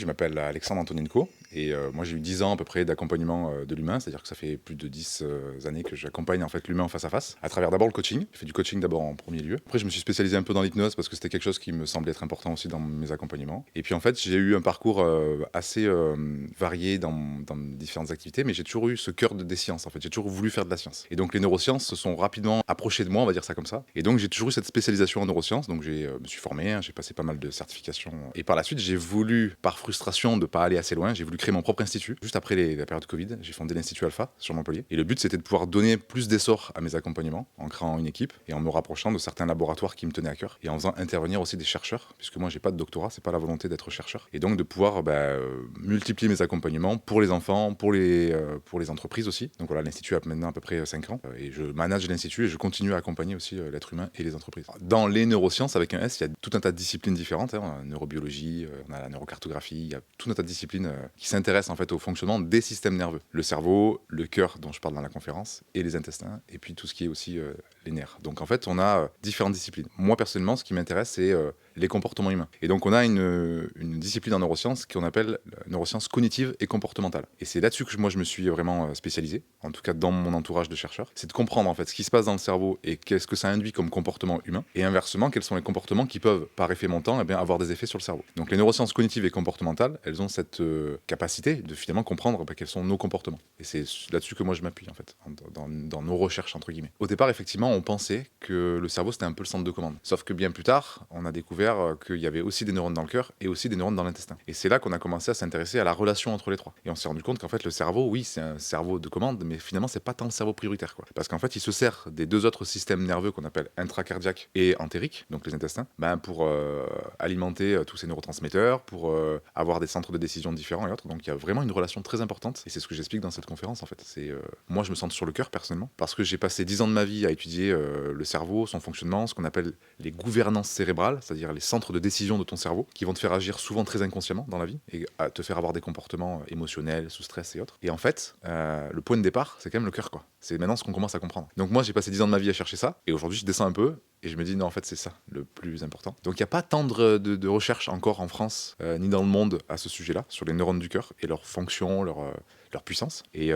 Je m'appelle Alexandre Antonenko et moi j'ai eu 10 ans à peu près d'accompagnement de l'humain, c'est-à-dire que ça fait plus de 10 années que j'accompagne en fait l'humain en face à face, à travers d'abord le coaching. J'ai fait du coaching d'abord en premier lieu. Après je me suis spécialisé un peu dans l'hypnose parce que c'était quelque chose qui me semblait être important aussi dans mes accompagnements. Et puis en fait j'ai eu un parcours assez varié dans différentes activités, mais j'ai toujours eu ce cœur des sciences en fait. J'ai toujours voulu faire de la science. Et donc les neurosciences se sont rapidement approchées de moi, on va dire ça comme ça. Et donc j'ai toujours eu cette spécialisation en neurosciences, donc me suis formé, hein, j'ai passé pas mal de certifications. Et par la suite j'ai voulu, par frustration de pas aller assez loin, j'ai voulu créer mon propre institut. Juste après la période Covid, j'ai fondé l'Institut Alpha sur Montpellier. Et le but, c'était de pouvoir donner plus d'essor à mes accompagnements en créant une équipe et en me rapprochant de certains laboratoires qui me tenaient à cœur et en faisant intervenir aussi des chercheurs, puisque moi, j'ai pas de doctorat, c'est pas la volonté d'être chercheur. Et donc de pouvoir multiplier mes accompagnements pour les enfants, pour les entreprises aussi. Donc voilà, l'Institut a maintenant à peu près 5 ans et je manage l'Institut et je continue à accompagner aussi l'être humain et les entreprises. Dans les neurosciences, avec un S, il y a tout un tas de disciplines différentes. Hein. On a la neurobiologie, on a la neurocartographie, il y a tout un tas de disciplines qui s'intéressent en fait au fonctionnement des systèmes nerveux. Le cerveau, le cœur dont je parle dans la conférence, et les intestins, et puis tout ce qui est aussi les nerfs. Donc en fait, on a différentes disciplines. Moi personnellement, ce qui m'intéresse, c'est les comportements humains. Et donc on a une discipline en neurosciences qu'on appelle neurosciences cognitives et comportementales. Et c'est là-dessus que moi je me suis vraiment spécialisé, en tout cas dans mon entourage de chercheurs. C'est de comprendre en fait ce qui se passe dans le cerveau et qu'est-ce que ça induit comme comportement humain. Et inversement, quels sont les comportements qui peuvent, par effet montant, avoir des effets sur le cerveau. Donc les neurosciences cognitives et comportementales, elles ont cette capacité de finalement comprendre quels sont nos comportements. Et c'est là-dessus que moi je m'appuie en fait, dans nos recherches entre guillemets. Au départ, effectivement, on pensait que le cerveau c'était un peu le centre de commande. Sauf que bien plus tard, on a découvert qu'il y avait aussi des neurones dans le cœur et aussi des neurones dans l'intestin. Et c'est là qu'on a commencé à s'intéresser à la relation entre les trois. Et on s'est rendu compte qu'en fait le cerveau, oui, c'est un cerveau de commande, mais finalement c'est pas tant le cerveau prioritaire quoi. Parce qu'en fait il se sert des deux autres systèmes nerveux qu'on appelle intracardiaque et entérique, donc les intestins, pour alimenter tous ces neurotransmetteurs, pour avoir des centres de décision différents et autres. Donc il y a vraiment une relation très importante et c'est ce que j'explique dans cette conférence en fait. C'est moi je me sens sur le cœur personnellement parce que j'ai passé 10 ans de ma vie à étudier le cerveau, son fonctionnement, ce qu'on appelle les gouvernances cérébrales, c'est-à-dire les centres de décision de ton cerveau qui vont te faire agir souvent très inconsciemment dans la vie et à te faire avoir des comportements émotionnels, sous stress et autres. Et en fait, le point de départ, c'est quand même le cœur quoi. C'est maintenant ce qu'on commence à comprendre. Donc moi j'ai passé 10 ans de ma vie à chercher ça et aujourd'hui je descends un peu et je me dis non en fait c'est ça le plus important. Donc il n'y a pas tant de recherches encore en France ni dans le monde à ce sujet-là, sur les neurones du cœur et leur fonction, leur puissance. Et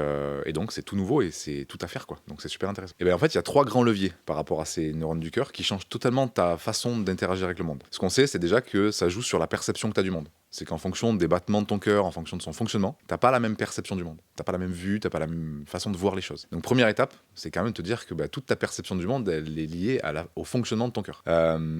donc c'est tout nouveau et c'est tout à faire quoi. Donc c'est super intéressant. Et bien en fait il y a 3 grands leviers par rapport à ces neurones du cœur qui changent totalement ta façon d'interagir avec le monde. Ce qu'on sait c'est déjà que ça joue sur la perception que tu as du monde. C'est qu'en fonction des battements de ton cœur, en fonction de son fonctionnement, t'as pas la même perception du monde. T'as pas la même vue, t'as pas la même façon de voir les choses. Donc première étape, c'est quand même de te dire que toute ta perception du monde, elle est liée au fonctionnement de ton cœur.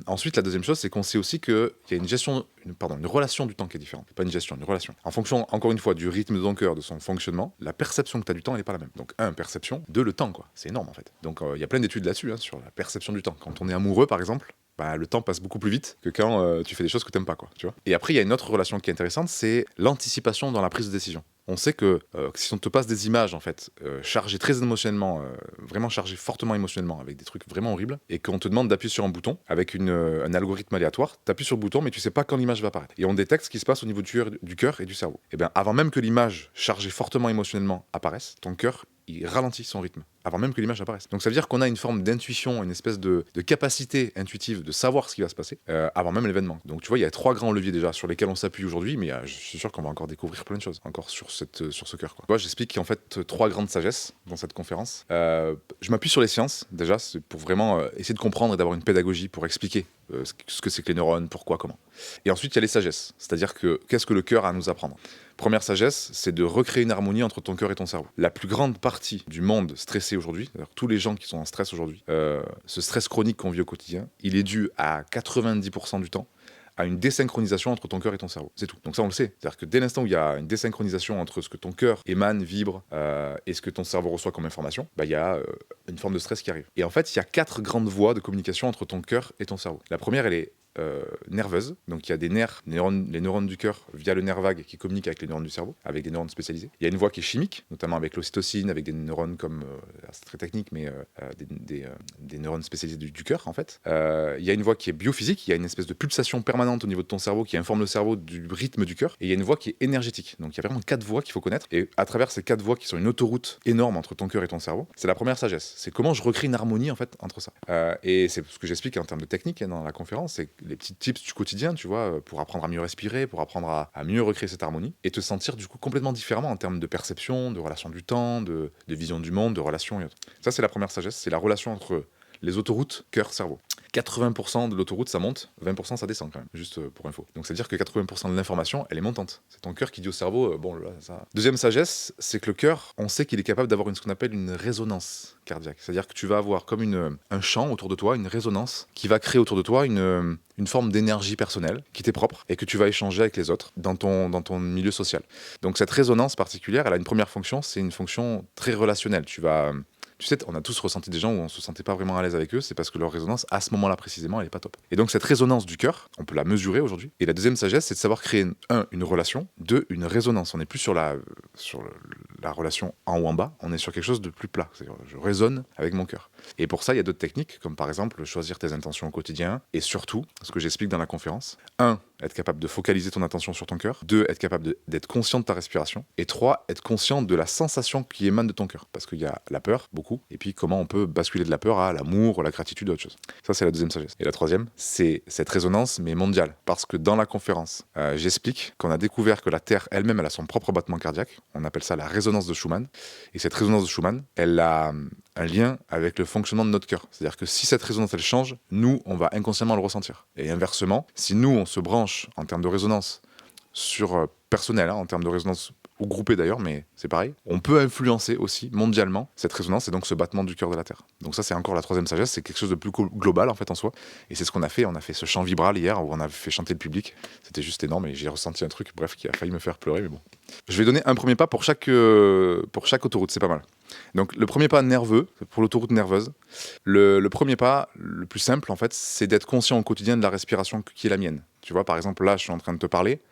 Ensuite, la deuxième chose, c'est qu'on sait aussi qu'il y a une relation du temps qui est différente. Pas une gestion, une relation. En fonction, encore une fois, du rythme de ton cœur, de son fonctionnement, la perception que tu as du temps, elle n'est pas la même. Donc, perception, le temps, quoi. C'est énorme, en fait. Donc, il y a plein d'études là-dessus, hein, sur la perception du temps. Quand on est amoureux, par exemple, le temps passe beaucoup plus vite que quand tu fais des choses que t'aimes pas, quoi, tu vois. Et après, il y a une autre relation qui est intéressante, c'est l'anticipation dans la prise de décision. On sait que si on te passe des images en fait chargées très émotionnellement, vraiment chargées fortement émotionnellement, avec des trucs vraiment horribles, et qu'on te demande d'appuyer sur un bouton avec un algorithme aléatoire, t'appuies sur le bouton mais tu sais pas quand l'image va apparaître. Et on détecte ce qui se passe au niveau du cœur et du cerveau. Et bien avant même que l'image chargée fortement émotionnellement apparaisse, ton cœur il ralentit son rythme avant même que l'image apparaisse. Donc ça veut dire qu'on a une forme d'intuition, une espèce de capacité intuitive de savoir ce qui va se passer avant même l'événement. Donc tu vois, il y a 3 grands leviers déjà sur lesquels on s'appuie aujourd'hui, mais je suis sûr qu'on va encore découvrir plein de choses encore sur ce cœur. Quoi. Moi, j'explique qu'en fait 3 grandes sagesses dans cette conférence. Je m'appuie sur les sciences déjà, c'est pour vraiment essayer de comprendre et d'avoir une pédagogie pour expliquer ce que c'est que les neurones, pourquoi, comment. Et ensuite il y a les sagesses, c'est-à-dire que qu'est-ce que le cœur a à nous apprendre. Première sagesse, c'est de recréer une harmonie entre ton cœur et ton cerveau. La plus grande partie du monde stressé aujourd'hui, tous les gens qui sont en stress aujourd'hui, ce stress chronique qu'on vit au quotidien, il est dû à 90% du temps à une désynchronisation entre ton cœur et ton cerveau. C'est tout. Donc ça, on le sait. C'est-à-dire que dès l'instant où il y a une désynchronisation entre ce que ton cœur émane, vibre, et ce que ton cerveau reçoit comme information, il y a une forme de stress qui arrive. Et en fait, il y a 4 grandes voies de communication entre ton cœur et ton cerveau. La première, elle est nerveuse, donc il y a des nerfs, les neurones du cœur via le nerf vague qui communiquent avec les neurones du cerveau, avec des neurones spécialisés. Il y a une voie qui est chimique, notamment avec l'ocytocine, avec des neurones comme, c'est très technique, mais des neurones spécialisés du cœur en fait. Il y a une voie qui est biophysique, il y a une espèce de pulsation permanente au niveau de ton cerveau qui informe le cerveau du rythme du cœur, et il y a une voie qui est énergétique. Donc il y a vraiment 4 voies qu'il faut connaître, et à travers ces 4 voies qui sont une autoroute énorme entre ton cœur et ton cerveau, c'est la première sagesse. C'est comment je recrée une harmonie en fait entre ça. Et c'est ce que j'explique en termes de technique dans la conférence, c'est les petits tips du quotidien, tu vois, pour apprendre à mieux respirer, pour apprendre à mieux recréer cette harmonie et te sentir du coup complètement différemment en termes de perception, de relation du temps, de vision du monde, de relations et autres. Ça, c'est la première sagesse, c'est la relation entre les autoroutes cœur-cerveau. 80% de l'autoroute, ça monte, 20% ça descend quand même, juste pour info. Donc c'est-à-dire que 80% de l'information, elle est montante. C'est ton cœur qui dit au cerveau, bon là, ça... Deuxième sagesse, c'est que le cœur, on sait qu'il est capable d'avoir ce qu'on appelle une résonance cardiaque. C'est-à-dire que tu vas avoir comme un champ autour de toi, une résonance qui va créer autour de toi une forme d'énergie personnelle qui t'est propre et que tu vas échanger avec les autres dans ton milieu social. Donc cette résonance particulière, elle a une première fonction, c'est une fonction très relationnelle. Tu sais, on a tous ressenti des gens où on se sentait pas vraiment à l'aise avec eux, c'est parce que leur résonance, à ce moment-là précisément, elle est pas top. Et donc cette résonance du cœur, on peut la mesurer aujourd'hui. Et la deuxième sagesse, c'est de savoir créer, une relation, deux, une résonance. On n'est plus sur la relation en haut en bas, on est sur quelque chose de plus plat. C'est-à-dire, je résonne avec mon cœur. Et pour ça, il y a d'autres techniques, comme par exemple choisir tes intentions au quotidien, et surtout, ce que j'explique dans la conférence, 1, être capable de focaliser ton attention sur ton cœur, 2, être capable d'être conscient de ta respiration, et 3, être conscient de la sensation qui émane de ton cœur. Parce qu'il y a la peur, beaucoup, et puis comment on peut basculer de la peur à l'amour, la gratitude, autre chose. Ça, c'est la deuxième sagesse. Et la troisième, c'est cette résonance, mais mondiale. Parce que dans la conférence, j'explique qu'on a découvert que la Terre elle-même, elle a son propre battement cardiaque. On appelle ça la résonance de Schumann. Et cette résonance de Schumann, elle a un lien avec le fonctionnement de notre cœur. C'est-à-dire que si cette résonance, elle change, nous, on va inconsciemment le ressentir. Et inversement, si nous, on se branche en termes de résonance sur personnel, en termes de résonance ou groupée d'ailleurs, mais c'est pareil, on peut influencer aussi mondialement cette résonance et donc ce battement du cœur de la Terre. Donc ça, c'est encore la troisième sagesse, c'est quelque chose de plus global en fait en soi. Et c'est ce qu'on a fait. On a fait ce chant vibral hier où on a fait chanter le public. C'était juste énorme et j'ai ressenti un truc, bref, qui a failli me faire pleurer, mais bon. Je vais donner un premier pas pour chaque autoroute, c'est pas mal. Donc le premier pas nerveux, pour l'autoroute nerveuse, le premier pas, le plus simple en fait, c'est d'être conscient au quotidien de la respiration qui est la mienne. Tu vois, par exemple, là, je suis en train de te parler.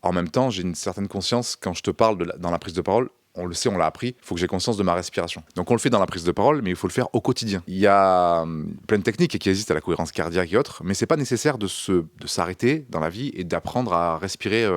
En même temps, j'ai une certaine conscience quand je te parle dans la prise de parole. On le sait, on l'a appris, il faut que j'ai conscience de ma respiration. Donc on le fait dans la prise de parole, mais il faut le faire au quotidien. Il y a plein de techniques qui existent à la cohérence cardiaque et autres, mais c'est pas nécessaire de s'arrêter dans la vie et d'apprendre à respirer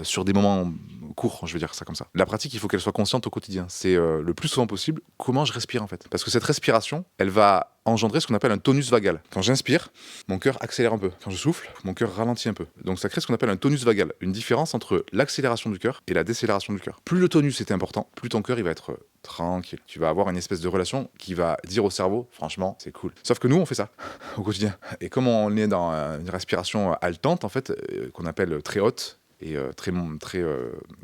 sur des moments courts, je veux dire ça comme ça. La pratique, il faut qu'elle soit consciente au quotidien. C'est le plus souvent possible comment je respire en fait. Parce que cette respiration, elle va engendrer ce qu'on appelle un tonus vagal. Quand j'inspire, mon cœur accélère un peu. Quand je souffle, mon cœur ralentit un peu. Donc ça crée ce qu'on appelle un tonus vagal, une différence entre l'accélération du cœur et la décélération du cœur. Plus le tonus est important, plus ton cœur il va être tranquille. Tu vas avoir une espèce de relation qui va dire au cerveau, franchement, c'est cool. Sauf que nous, on fait ça au quotidien. Et comme on est dans une respiration haletante, en fait, qu'on appelle très haute, et très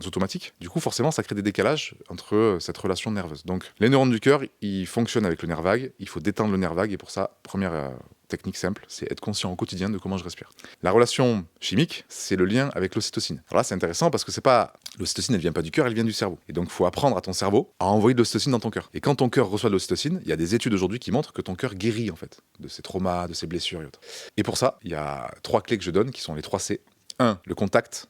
automatique. Du coup, forcément, ça crée des décalages entre cette relation nerveuse. Donc, les neurones du cœur, ils fonctionnent avec le nerf vague. Il faut détendre le nerf vague. Et pour ça, première technique simple, c'est être conscient au quotidien de comment je respire. La relation chimique, c'est le lien avec l'ocytocine. Alors là, c'est intéressant parce que c'est pas... L'ocytocine, elle vient pas du cœur, elle vient du cerveau. Et donc, il faut apprendre à ton cerveau à envoyer de l'ocytocine dans ton cœur. Et quand ton cœur reçoit de l'ocytocine, il y a des études aujourd'hui qui montrent que ton cœur guérit, en fait, de ses traumas, de ses blessures et autres. Et pour ça, il y a 3 clés que je donne, qui sont les 3 C. 1, le contact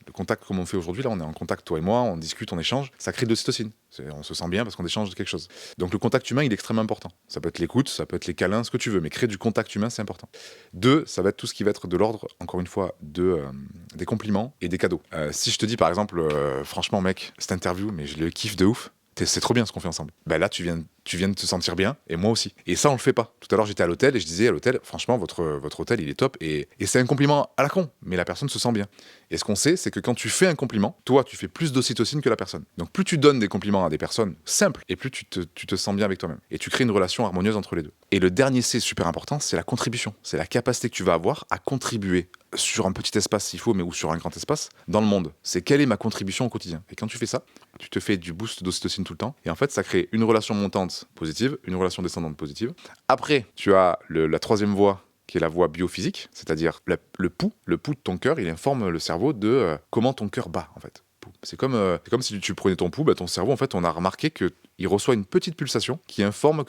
comme on fait aujourd'hui, là on est en contact toi et moi, on discute, on échange, ça crée de l'ocytocine, on se sent bien parce qu'on échange de quelque chose. Donc le contact humain il est extrêmement important, ça peut être l'écoute, ça peut être les câlins, ce que tu veux, mais créer du contact humain c'est important. 2, ça va être tout ce qui va être de l'ordre, encore une fois, des compliments et des cadeaux. Si je te dis par exemple, franchement mec, cette interview, mais je le kiffe de ouf, c'est trop bien ce qu'on fait ensemble. Ben là, tu viens de te sentir bien, et moi aussi. Et ça, on le fait pas. Tout à l'heure, j'étais à l'hôtel, et je disais à l'hôtel, franchement, votre hôtel, il est top, et c'est un compliment à la con, mais la personne se sent bien. Et ce qu'on sait, c'est que quand tu fais un compliment, toi, tu fais plus d'ocytocine que la personne. Donc plus tu donnes des compliments à des personnes simples, et plus tu te sens bien avec toi-même. Et tu crées une relation harmonieuse entre les deux. Et le dernier C, super important, c'est la contribution. C'est la capacité que tu vas avoir à contribuer sur un petit espace s'il faut, mais ou sur un grand espace, dans le monde. C'est quelle est ma contribution au quotidien. Et quand tu fais ça, tu te fais du boost d'ocytocine tout le temps. Et en fait, ça crée une relation montante positive, une relation descendante positive. Après, tu as la troisième voie, qui est la voie biophysique, c'est-à-dire le pouls de ton cœur, il informe le cerveau de comment ton cœur bat, en fait. C'est comme si tu prenais ton pouls, ton cerveau, en fait, on a remarqué qu'il reçoit une petite pulsation qui informe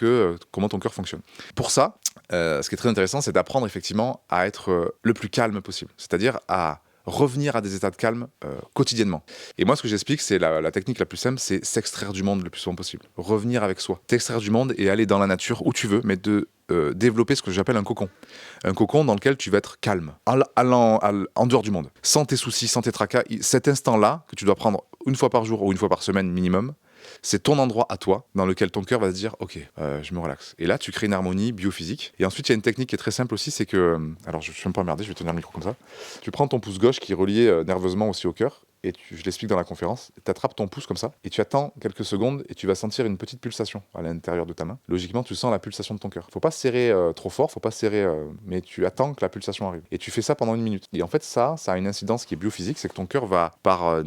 comment ton cœur fonctionne. Pour ça, ce qui est très intéressant, c'est d'apprendre effectivement à être le plus calme possible, c'est-à-dire à revenir à des états de calme quotidiennement. Et moi, ce que j'explique, c'est la technique la plus simple, c'est s'extraire du monde le plus souvent possible. Revenir avec soi. T'extraire du monde et aller dans la nature où tu veux, mais de développer ce que j'appelle un cocon. Un cocon dans lequel tu vas être calme, en dehors du monde. Sans tes soucis, sans tes tracas. Cet instant-là, que tu dois prendre une fois par jour ou une fois par semaine minimum, c'est ton endroit à toi dans lequel ton cœur va se dire ok, je me relaxe. Et là, tu crées une harmonie biophysique. Et ensuite, il y a une technique qui est très simple aussi, c'est que, alors je suis même pas emmerdé, je vais tenir le micro comme ça. Tu prends ton pouce gauche qui est relié nerveusement aussi au cœur. Et je l'explique dans la conférence, tu attrapes ton pouce comme ça, et tu attends quelques secondes, et tu vas sentir une petite pulsation à l'intérieur de ta main. Logiquement, tu sens la pulsation de ton cœur. Faut pas serrer trop fort, faut pas serrer, mais tu attends que la pulsation arrive. Et tu fais ça pendant 1 minute. Et en fait, ça a une incidence qui est biophysique, c'est que ton cœur va, par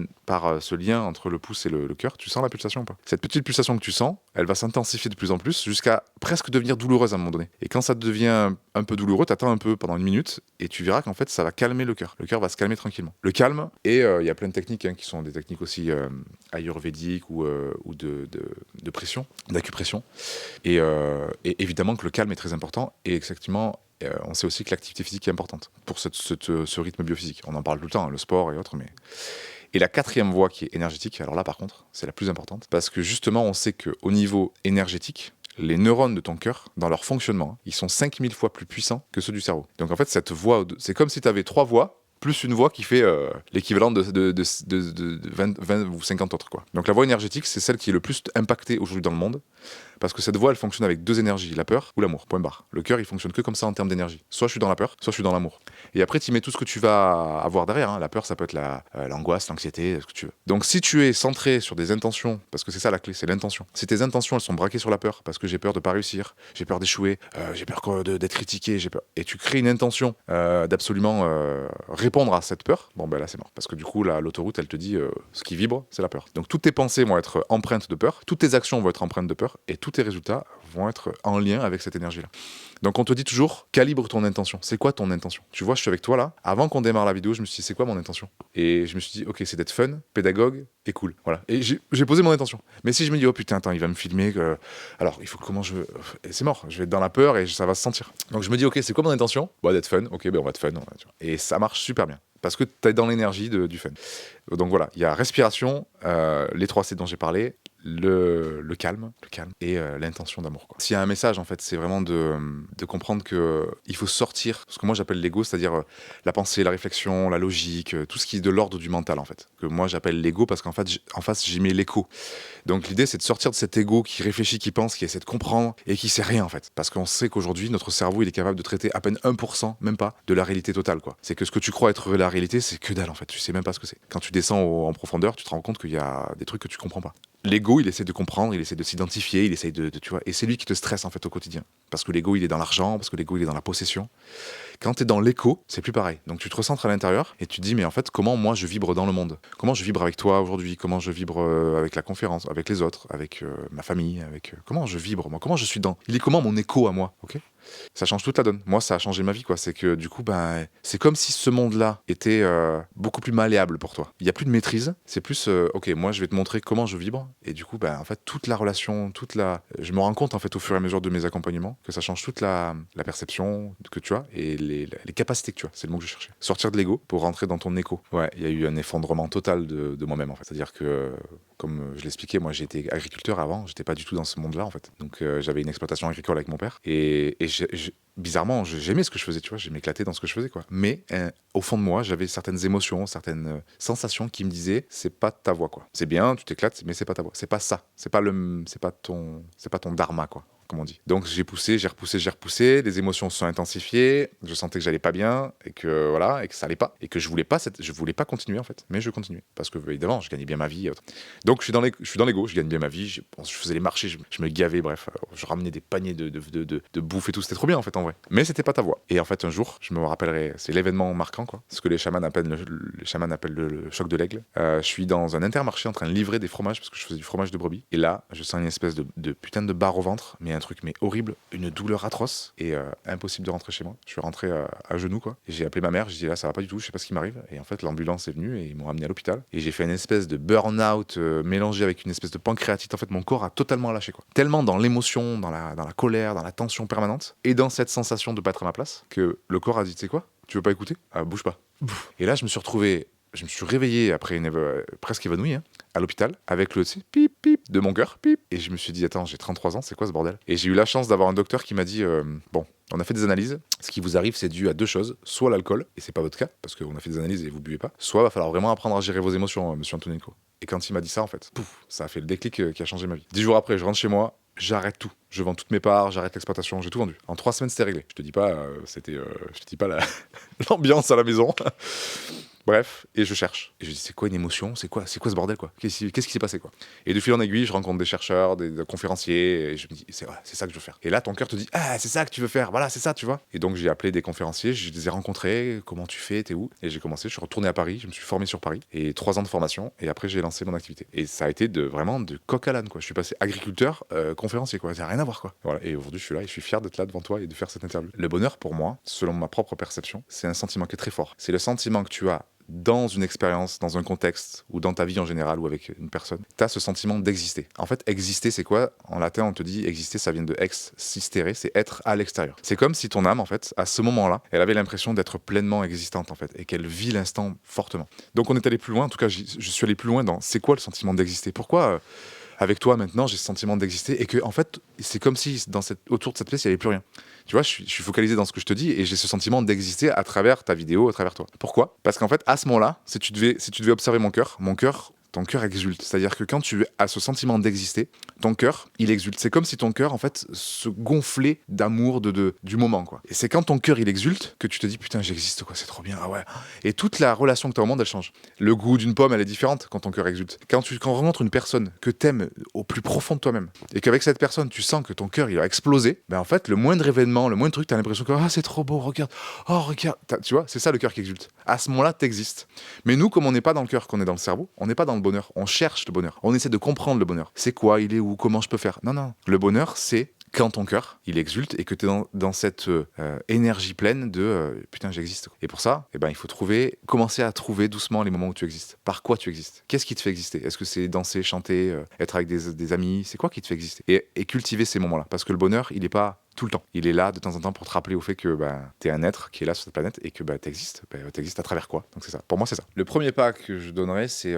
ce lien entre le pouce et le cœur, tu sens la pulsation ou pas. Cette petite pulsation que tu sens, elle va s'intensifier de plus en plus, jusqu'à presque devenir douloureuse à un moment donné. Et quand ça devient un peu douloureux, t'attends un peu pendant 1 minute, et tu verras qu'en fait, ça va calmer le cœur. Le cœur va se calmer tranquillement. Le calme, et il y a plein de techniques qui sont des techniques aussi ayurvédiques ou de pression, d'acupression. Et évidemment que le calme est très important. Et exactement, on sait aussi que l'activité physique est importante pour ce rythme biophysique. On en parle tout le temps, le sport et autres. Et la 4e voie qui est énergétique, alors là par contre, c'est la plus importante. Parce que justement, on sait qu'au niveau énergétique, les neurones de ton cœur, dans leur fonctionnement, ils sont 5000 fois plus puissants que ceux du cerveau. Donc en fait, cette voie, c'est comme si tu avais 3 voies, plus une voie qui fait l'équivalent de 20 ou 50 autres, quoi. Donc la voie énergétique, c'est celle qui est le plus impactée aujourd'hui dans le monde, parce que cette voie, elle fonctionne avec 2 énergies, la peur ou l'amour, point barre. Le cœur, il fonctionne que comme ça en termes d'énergie. Soit je suis dans la peur, soit je suis dans l'amour. Et après, tu mets tout ce que tu vas avoir derrière, hein. La peur, ça peut être l'angoisse, l'anxiété, ce que tu veux. Donc si tu es centré sur des intentions, parce que c'est ça la clé, c'est l'intention. Si tes intentions, elles sont braquées sur la peur, parce que j'ai peur de pas réussir, j'ai peur d'échouer, j'ai peur d'être critiqué, j'ai peur... et tu crées une intention d'absolument répondre à cette peur, bon ben là c'est mort. Parce que du coup, l'autoroute, elle te dit ce qui vibre, c'est la peur. Donc toutes tes pensées vont être empreintes de peur, toutes tes actions vont être empreintes de peur, et tous tes résultats vont être en lien avec cette énergie-là. Donc on te dit toujours, calibre ton intention. C'est quoi ton intention? Tu vois, je suis avec toi là. Avant qu'on démarre la vidéo, je me suis dit, c'est quoi mon intention? Et je me suis dit, ok, c'est d'être fun, pédagogue et cool. Voilà. Et j'ai posé mon intention. Mais si je me dis, oh putain, attends, il va me filmer, alors il faut comment je veux... Et c'est mort, je vais être dans la peur et ça va se sentir. Donc je me dis, ok, c'est quoi mon intention? Bah, d'être fun. Ok, ben on va être fun. Tu vois. Et ça marche super bien. Parce que tu es dans l'énergie du fun. Donc voilà, il y a respiration, les 3 C dont j'ai parlé, le calme et l'intention d'amour, quoi. S'il y a un message, en fait, c'est vraiment de comprendre qu'il faut sortir, ce que moi j'appelle l'ego, c'est-à-dire la pensée, la réflexion, la logique, tout ce qui est de l'ordre du mental, en fait. Que moi j'appelle l'ego parce qu'en fait, en face, j'y mets l'écho. Donc l'idée, c'est de sortir de cet ego qui réfléchit, qui pense, qui essaie de comprendre et qui sait rien, en fait. Parce qu'on sait qu'aujourd'hui, notre cerveau, il est capable de traiter à peine 1%, même pas, de la réalité totale, quoi. C'est que ce que tu crois être la réalité, c'est que dalle, en fait. Tu sais même pas ce que c'est. Quand tu descends en profondeur, tu te rends compte qu'il y a des trucs que tu comprends pas. L'ego, il essaie de comprendre, il essaie de s'identifier, il essaie tu vois, et c'est lui qui te stresse en fait au quotidien. Parce que l'ego, il est dans l'argent, parce que l'ego, il est dans la possession. Quand tu es dans l'écho, c'est plus pareil. Donc tu te recentres à l'intérieur et tu te dis, mais en fait, comment moi je vibre dans le monde? Comment je vibre avec toi aujourd'hui? Comment je vibre avec la conférence, avec les autres, avec ma famille, comment je vibre moi? Comment je suis dans... Il est comment mon écho à moi? Ok. Ça change toute la donne. Moi, ça a changé ma vie, quoi. C'est que du coup, ben, c'est comme si ce monde-là était beaucoup plus malléable pour toi. Il n'y a plus de maîtrise. C'est plus, ok, moi, je vais te montrer comment je vibre. Et du coup, ben, en fait, toute la relation, je me rends compte, en fait, au fur et à mesure de mes accompagnements, que ça change toute la perception que tu as et les capacités que tu as. C'est le mot que je cherchais. Sortir de l'ego pour rentrer dans ton écho. Ouais, il y a eu un effondrement total de moi-même, en fait. C'est-à-dire que, comme je l'expliquais, moi, j'étais agriculteur avant. J'étais pas du tout dans ce monde-là, en fait. Donc, j'avais une exploitation agricole avec mon père. Et bizarrement, j'aimais ce que je faisais, tu vois, j'ai m'éclaté dans ce que je faisais, quoi. Mais au fond de moi, j'avais certaines émotions, certaines sensations qui me disaient, c'est pas ta voix, quoi. C'est bien, tu t'éclates, mais c'est pas ta voix. C'est pas ça. C'est pas ton dharma, quoi, comme on dit. Donc j'ai repoussé, les émotions se sont intensifiées, je sentais que j'allais pas bien et que voilà, et que ça allait pas, et que je voulais pas continuer en fait, mais je continuais parce que évidemment, je gagnais bien ma vie. Donc je suis dans l'ego, je gagne bien ma vie, je faisais les marchés, je me gavais, bref, je ramenais des paniers de bouffe et tout, c'était trop bien en fait en vrai. Mais c'était pas ta voix. Et en fait un jour, je me rappellerai, c'est l'événement marquant, quoi, ce que les chamans appellent le choc de l'aigle. Je suis dans un Intermarché en train de livrer des fromages parce que je faisais du fromage de brebis, et là, je sens une espèce de putain de barre au ventre, mais un truc mais horrible, une douleur atroce et impossible de rentrer chez moi. Je suis rentré à genoux, quoi, et j'ai appelé ma mère, j'ai dit là ça va pas du tout, je sais pas ce qui m'arrive, et en fait l'ambulance est venue et ils m'ont ramené à l'hôpital et j'ai fait une espèce de burn-out mélangé avec une espèce de pancréatite. En fait mon corps a totalement lâché, quoi, tellement dans l'émotion, dans la colère, dans la tension permanente et dans cette sensation de pas être à ma place que le corps a dit tu sais quoi, tu veux pas écouter, bouge pas. Et là je me suis retrouvé je me suis réveillé après presque évanoui, hein, à l'hôpital, avec le tu sais, pip, pip de mon cœur, pip. Et je me suis dit, attends, j'ai 33 ans, c'est quoi ce bordel? Et j'ai eu la chance d'avoir un docteur qui m'a dit, bon, on a fait des analyses, ce qui vous arrive, c'est dû à deux choses, soit l'alcool, et c'est pas votre cas, parce qu'on a fait des analyses et vous buvez pas, soit va falloir vraiment apprendre à gérer vos émotions, monsieur Antonenko. Et quand il m'a dit ça, en fait, pouf, ça a fait le déclic qui a changé ma vie. 10 jours après, je rentre chez moi, j'arrête tout. Je vends toutes mes parts, j'arrête l'exploitation, j'ai tout vendu. En 3 semaines, c'était réglé. Je te dis pas, je te dis pas l'ambiance à la maison. Bref, et je cherche. Et je dis, c'est quoi une émotion? C'est quoi ce bordel, quoi? Qu'est-ce qui s'est passé, quoi? Et de fil en aiguille, je rencontre des chercheurs, des conférenciers, et je me dis, c'est ça que je veux faire. Et là, ton cœur te dit, ah, c'est ça que tu veux faire, voilà, c'est ça, tu vois. Et donc, j'ai appelé des conférenciers, je les ai rencontrés, comment tu fais, t'es où? Et j'ai commencé, je suis retourné à Paris, je me suis formé sur Paris, et 3 ans de formation, et après, j'ai lancé mon activité. Et ça a été vraiment de coq à l'âne, quoi. Je suis passé agriculteur, conférencier, quoi. Ça n'a rien à voir, quoi. Voilà. Et aujourd'hui, je suis là, et je suis fier d'être là devant toi et de faire cette interview. Le bonheur, pour moi, selon ma propre perception, c'est un sentiment qui est très fort. C'est le sentiment que tu as dans une expérience, dans un contexte, ou dans ta vie en général, ou avec une personne, tu as ce sentiment d'exister. En fait, exister, c'est quoi? En latin, on te dit, exister, ça vient de ex sistere, c'est être à l'extérieur. C'est comme si ton âme, en fait, à ce moment-là, elle avait l'impression d'être pleinement existante, en fait, et qu'elle vit l'instant fortement. Donc on est allé plus loin, en tout cas, je suis allé plus loin dans c'est quoi le sentiment d'exister? Pourquoi avec toi maintenant j'ai ce sentiment d'exister et que en fait c'est comme si autour de cette pièce il n'y avait plus rien. Tu vois, je suis focalisé dans ce que je te dis et j'ai ce sentiment d'exister à travers ta vidéo, à travers toi. Pourquoi? Parce qu'en fait à ce moment-là, si tu devais observer ton cœur exulte. C'est-à-dire que quand tu as ce sentiment d'exister, ton cœur, il exulte. C'est comme si ton cœur, en fait, se gonflait d'amour du moment, quoi. Et c'est quand ton cœur, il exulte, que tu te dis, putain, j'existe, quoi, c'est trop bien, ah ouais. Et toute la relation que tu as au monde, elle change. Le goût d'une pomme, elle est différente quand ton cœur exulte. Quand on rencontre une personne que t'aimes au plus profond de toi-même, et qu'avec cette personne, tu sens que ton cœur, il a explosé, ben en fait, le moindre événement, le moindre truc, t'as l'impression que, ah, c'est trop beau, regarde, oh, regarde. Tu vois, c'est ça le cœur qui exulte. À ce moment-là, t'existes. Mais nous, comme on n'est pas dans le cœur, qu'on est dans le cerveau, on n'est pas dans le bonheur. On cherche le bonheur. On essaie de comprendre le bonheur. C'est quoi? Il est où? Comment je peux faire? Non, non. Le bonheur, c'est quand ton cœur, il exulte et que tu es dans cette énergie pleine de putain, j'existe. Et pour ça, eh ben, il faut commencer à trouver doucement les moments où tu existes. Par quoi tu existes? Qu'est-ce qui te fait exister? Est-ce que c'est danser, chanter, être avec des amis? C'est quoi qui te fait exister? Et cultiver ces moments-là. Parce que le bonheur, il n'est pas tout le temps. Il est là de temps en temps pour te rappeler au fait que t'es un être qui est là sur cette planète et que t'existes. T'existes à travers quoi? Donc c'est ça. Pour moi, c'est ça. Le premier pas que je donnerais, c'est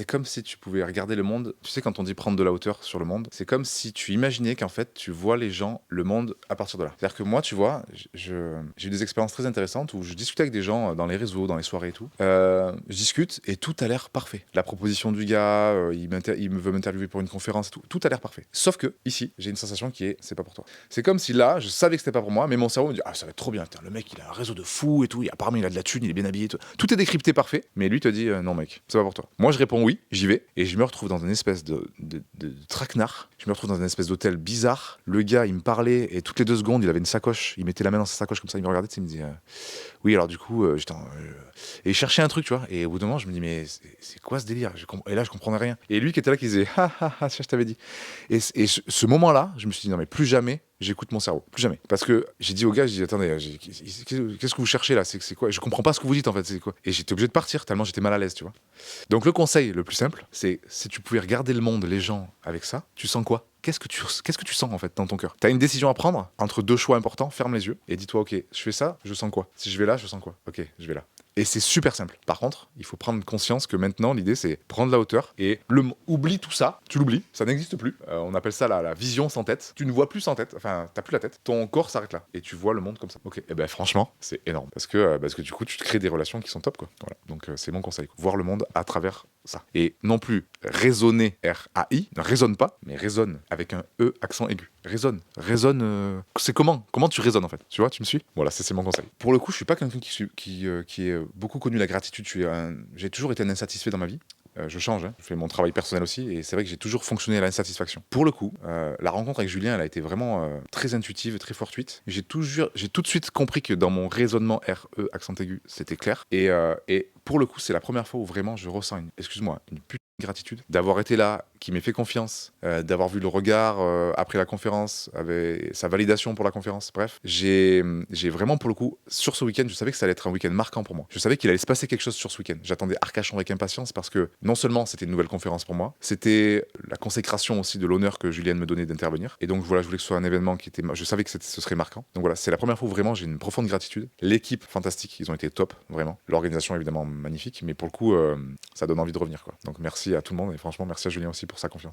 comme si tu pouvais regarder le monde. Tu sais, quand on dit prendre de la hauteur sur le monde, c'est comme si tu imaginais qu'en fait, tu vois les gens, le monde à partir de là. C'est-à-dire que moi, tu vois, j'ai eu des expériences très intéressantes où je discutais avec des gens dans les réseaux, dans les soirées et tout. Je discute et tout a l'air parfait. La proposition du gars, il me veut m'interviewer pour une conférence et tout. Tout a l'air parfait. Sauf que, ici, j'ai une sensation qui est, c'est pas pour toi. C'est comme si là, je savais que c'était pas pour moi, mais mon cerveau me dit, ah, ça va être trop bien, putain, le mec, il a un réseau de fous et tout, apparemment, il a de la thune, il est bien habillé et tout. Tout est décrypté parfait, mais lui te dit, non, mec, c'est pas pour toi. Moi, je réponds oui, j'y vais, et je me retrouve dans une espèce de traquenard. Je me retrouve dans une espèce d'hôtel bizarre. Le gars, il me parlait, et toutes les 2 secondes, il avait une sacoche, il mettait la main dans sa sacoche comme ça, il me regardait, il me disait, oui, alors du coup, et il cherchait un truc, tu vois, et au bout d'un moment, je me dis, mais c'est quoi ce délire? Et là, je comprenais rien. Et lui qui était là, qui disait, ah, ah, ah, ça, je t'avais dit. Et ce moment-là, je me suis dit, non, mais plus jamais, j'écoute mon cerveau. Plus jamais. Parce que j'ai dit au gars, j'ai dit, attendez, qu'est-ce que vous cherchez là? C'est quoi? Je comprends pas ce que vous dites en fait, c'est quoi? Et j'étais obligé de partir tellement j'étais mal à l'aise, tu vois. Donc le conseil le plus simple, c'est si tu pouvais regarder le monde, les gens avec ça, tu sens quoi? Qu'est-ce que tu sens en fait dans ton cœur? T'as une décision à prendre entre 2 choix importants, ferme les yeux et dis-toi, ok, je fais ça, je sens quoi? Si je vais là, je sens quoi? Ok, je vais là. Et c'est super simple. Par contre, il faut prendre conscience que maintenant, l'idée, c'est prendre la hauteur et oublie tout ça. Tu l'oublies, ça n'existe plus. On appelle ça la vision sans tête. Tu ne vois plus sans tête, enfin, t'as plus la tête. Ton corps s'arrête là et tu vois le monde comme ça. Ok, et ben franchement, c'est énorme parce que du coup, tu te crées des relations qui sont top, quoi. Voilà. Donc c'est mon conseil. Voir le monde à travers ça. Et non plus raisonner, R-A-I, ne raisonne pas, mais raisonne avec un E accent aigu. Raisonne, c'est comment tu raisonnes en fait, tu vois, tu me suis? Voilà, c'est mon conseil. Pour le coup, je suis pas quelqu'un qui est beaucoup connu la gratitude. J'ai toujours été un insatisfait dans ma vie. Je change, hein. Je fais mon travail personnel aussi, et c'est vrai que j'ai toujours fonctionné à l'insatisfaction. Pour le coup, la rencontre avec Julien, elle a été vraiment très intuitive, très fortuite. J'ai tout de suite compris que dans mon raisonnement R-E accent aigu, c'était clair. Et pour le coup, c'est la première fois où vraiment je ressens une putain de gratitude d'avoir été là, qui m'ait fait confiance, d'avoir vu le regard après la conférence, avec sa validation pour la conférence. Bref, j'ai vraiment, pour le coup, sur ce week-end, je savais que ça allait être un week-end marquant pour moi. Je savais qu'il allait se passer quelque chose sur ce week-end. J'attendais Arcachon avec impatience parce que non seulement c'était une nouvelle conférence pour moi, c'était la consécration aussi de l'honneur que Julienne me donnait d'intervenir. Et donc voilà, je voulais que ce soit un événement qui était... Je savais que ce serait marquant. Donc voilà, c'est la première fois où vraiment j'ai une profonde gratitude. L'équipe, fantastique, ils ont été top, vraiment. L'organisation, évidemment, magnifique, mais pour le coup, ça donne envie de revenir, quoi. Donc merci à tout le monde et franchement, merci à Julien aussi pour sa confiance.